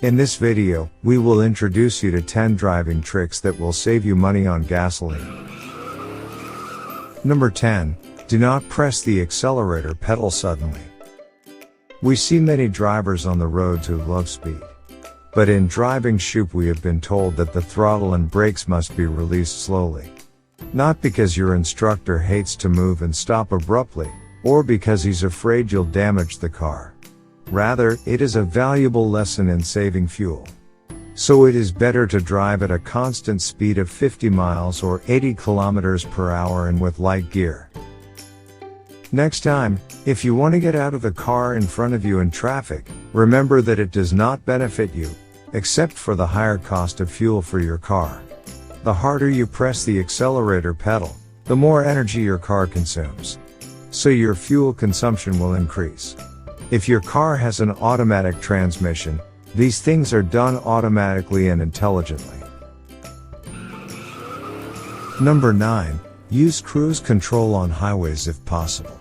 In this video, we will introduce you to 10 driving tricks that will save you money on gasoline. Number 10. Do not press the accelerator pedal suddenly. We see many drivers on the roads who love speed. But in driving shoop we have been told that the throttle and brakes must be released slowly. Not because your instructor hates to move and stop abruptly, or because he's afraid you'll damage the car. Rather, it is a valuable lesson in saving fuel. So it is better to drive at a constant speed of 50 miles or 80 kilometers per hour and with light gear. Next time, if you want to get out of the car in front of you in traffic, remember that it does not benefit you, except for the higher cost of fuel for your car. The harder you press the accelerator pedal, the more energy your car consumes. So your fuel consumption will increase. If your car has an automatic transmission, these things are done automatically and intelligently. Number 9. Use cruise control on highways if possible.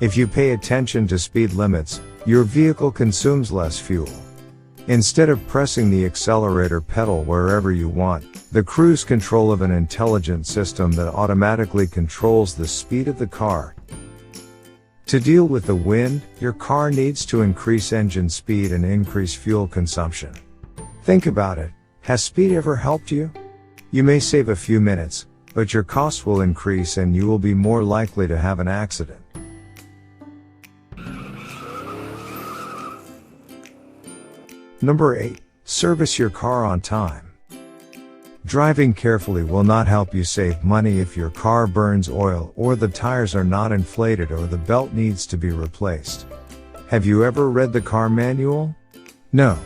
If you pay attention to speed limits, your vehicle consumes less fuel. Instead of pressing the accelerator pedal wherever you want, the cruise control of an intelligent system that automatically controls the speed of the car. To deal with the wind, your car needs to increase engine speed and increase fuel consumption. Think about it. Has speed ever helped you? You may save a few minutes, but your costs will increase and you will be more likely to have an accident. Number 8. Service your car on time. Driving carefully will not help you save money if your car burns oil or the tires are not inflated or the belt needs to be replaced. Have you ever read the car manual? No.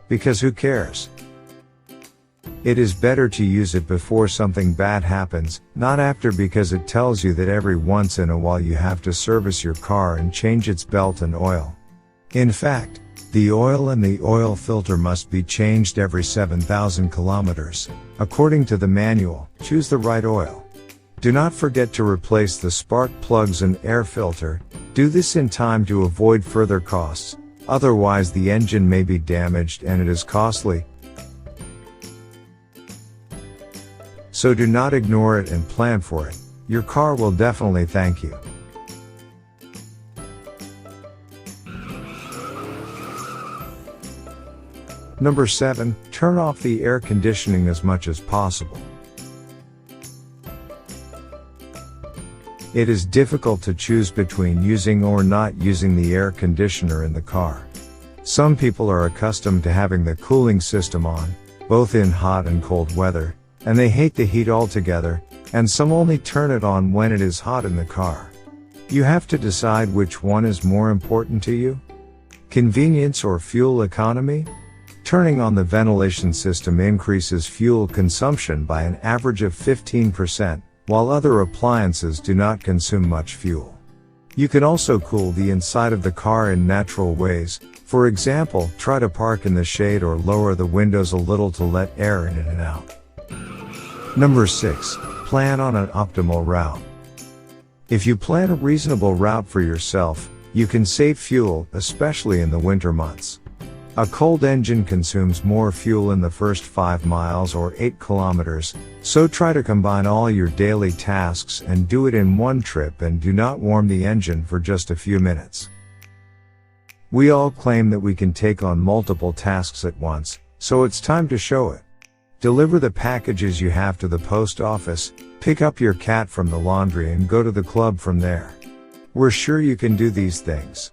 Because who cares? It is better to use it before something bad happens, not after, because it tells you that every once in a while you have to service your car and change its belt and oil. In fact, the oil and the oil filter must be changed every 7,000 kilometers. According to the manual, choose the right oil. Do not forget to replace the spark plugs and air filter. Do this in time to avoid further costs, otherwise the engine may be damaged and it is costly. So do not ignore it and plan for it. Your car will definitely thank you. Number 7. Turn off the air conditioning as much as possible. It is difficult to choose between using or not using the air conditioner in the car. Some people are accustomed to having the cooling system on, both in hot and cold weather, and they hate the heat altogether, and some only turn it on when it is hot in the car. You have to decide which one is more important to you. Convenience or fuel economy? Turning on the ventilation system increases fuel consumption by an average of 15%, while other appliances do not consume much fuel. You can also cool the inside of the car in natural ways. For example, try to park in the shade or lower the windows a little to let air in and out. Number 6. Plan on an optimal route. If you plan a reasonable route for yourself, you can save fuel, especially in the winter months. A cold engine consumes more fuel in the first 5 miles or 8 kilometers, so try to combine all your daily tasks and do it in one trip, and do not warm the engine for just a few minutes. We all claim that we can take on multiple tasks at once, so it's time to show it. Deliver the packages you have to the post office, pick up your cat from the laundry and go to the club from there. We're sure you can do these things.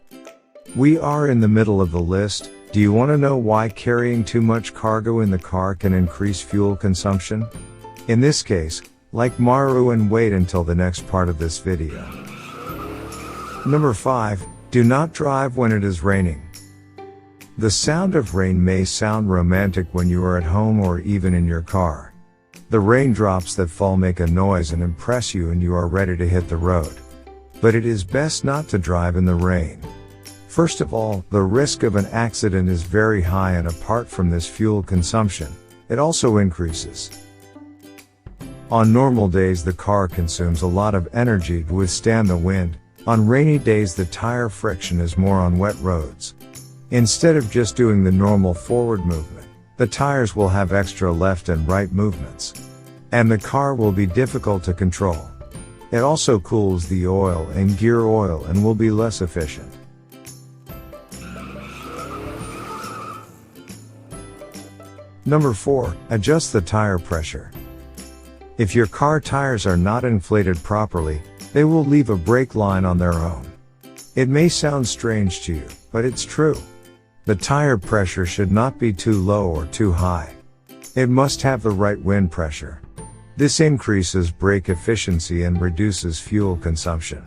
We are in the middle of the list. Do you want to know why carrying too much cargo in the car can increase fuel consumption? In this case, like Maru and wait until the next part of this video. Number 5. Do not drive when it is raining. The sound of rain may sound romantic when you are at home or even in your car. The raindrops that fall make a noise and impress you and you are ready to hit the road. But it is best not to drive in the rain. First of all, the risk of an accident is very high, and apart from this fuel consumption, it also increases. On normal days the car consumes a lot of energy to withstand the wind. On rainy days the tire friction is more on wet roads. Instead of just doing the normal forward movement, the tires will have extra left and right movements. And the car will be difficult to control. It also cools the oil and gear oil and will be less efficient. Number 4, adjust the tire pressure. If your car tires are not inflated properly, they will leave a brake line on their own. It may sound strange to you, but it's true. The tire pressure should not be too low or too high. It must have the right wind pressure. This increases brake efficiency and reduces fuel consumption.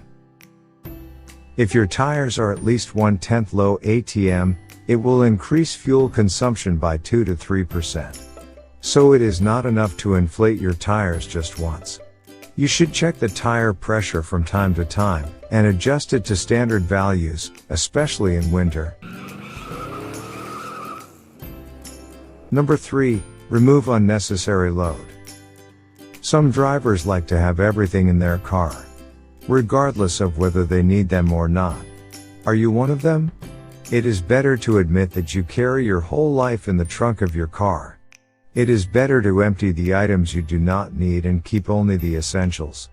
If your tires are at least 1/10 low ATM, it will increase fuel consumption by 2 to 3%. So it is not enough to inflate your tires just once. You should check the tire pressure from time to time, and adjust it to standard values, especially in winter. Number 3, remove unnecessary load. Some drivers like to have everything in their car, regardless of whether they need them or not. Are you one of them? It is better to admit that you carry your whole life in the trunk of your car. It is better to empty the items you do not need and keep only the essentials,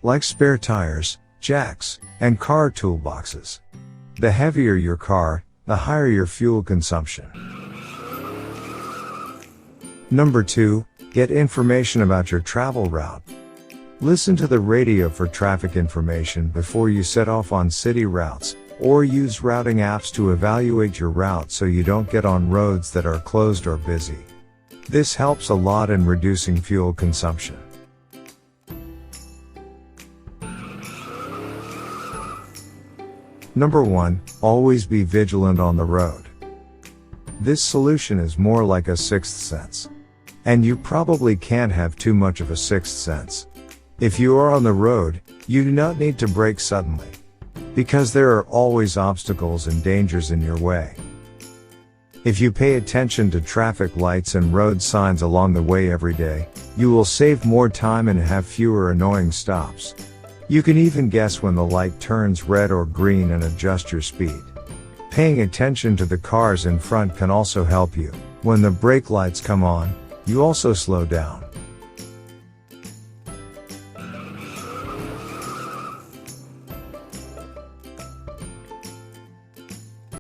like spare tires, jacks, and car toolboxes. The heavier your car, the higher your fuel consumption. Number 2, get information about your travel route. Listen to the radio for traffic information before you set off on city routes, or use routing apps to evaluate your route so you don't get on roads that are closed or busy. This helps a lot in reducing fuel consumption. Number 1, always be vigilant on the road. This solution is more like a sixth sense. And you probably can't have too much of a sixth sense. If you are on the road, you do not need to brake suddenly, because there are always obstacles and dangers in your way. If you pay attention to traffic lights and road signs along the way every day, you will save more time and have fewer annoying stops. You can even guess when the light turns red or green and adjust your speed. Paying attention to the cars in front can also help you. When the brake lights come on, you also slow down.